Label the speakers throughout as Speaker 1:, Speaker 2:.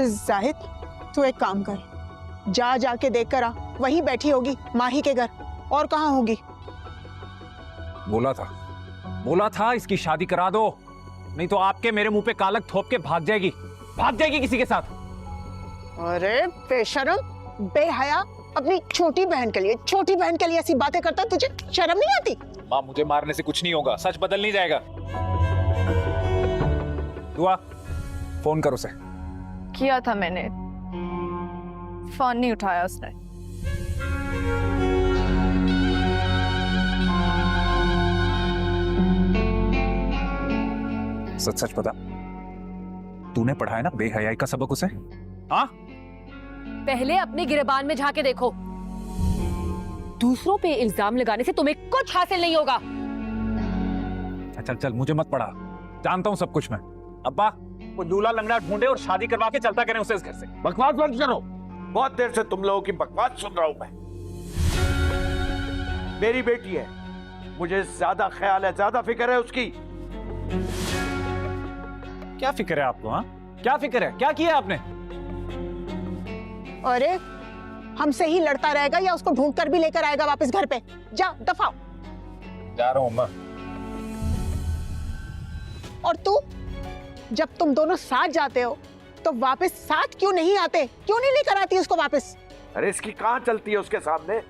Speaker 1: जाहिद, तू एक काम कर, जाके देख कर आ, वहीं बैठी होगी माही के घर, और कहाँ होगी।
Speaker 2: बोला था इसकी शादी करा दो, नहीं तो आपके मेरे मुंह पे कालक थोप के भाग जाएगी किसी के साथ।
Speaker 1: अरे बेशरम, बेहया, अपनी छोटी बहन के लिए ऐसी बातें करता, तुझे शर्म नहीं आती?
Speaker 2: माँ, मुझे मारने से कुछ नहीं होगा, सच बदल नहीं जाएगा। दुआ, फोन कर उसे।
Speaker 3: किया था मैंने, फोन नहीं उठाया उसने।
Speaker 2: सच बता, तूने पढ़ाया ना बेहयाई का सबक उसे? हाँ,
Speaker 4: पहले अपने गिरबान में झाके देखो, दूसरों पे इल्जाम लगाने से तुम्हें कुछ हासिल नहीं होगा।
Speaker 2: चल मुझे मत पढ़ा, जानता हूँ सब कुछ मैं। अब्बा, वो दूल्हा लंगड़ा ढूंढे और शादी करवा के चलता करें उसे इस घर से।
Speaker 5: बकवास बंद करो, बहुत देर से तुम लोगों की बकवास सुन रहा हूं मैं। मेरी बेटी है, मुझे ज्यादा ख्याल है, ज्यादा फिक्र है उसकी।
Speaker 2: क्या फिक्र है आपको? हाँ, क्या फिक्र है? क्या किया आपने?
Speaker 1: अरे हमसे ही लड़ता रहेगा या उसको ढूंढ कर भी लेकर आएगा वापस घर पे? जा, दफा।
Speaker 2: जा रहा हूं अम्मा।
Speaker 1: और तू, जब तुम दोनों साथ जाते हो तो वापस साथ क्यों नहीं आते? क्यों नहीं लेकर आती उसको वापस?
Speaker 5: अरे इसकी कहां चलती है उसके सामने।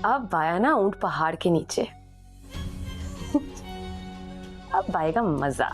Speaker 6: अब आया ना ऊंट पहाड़ के नीचे, अब आएगा मजा।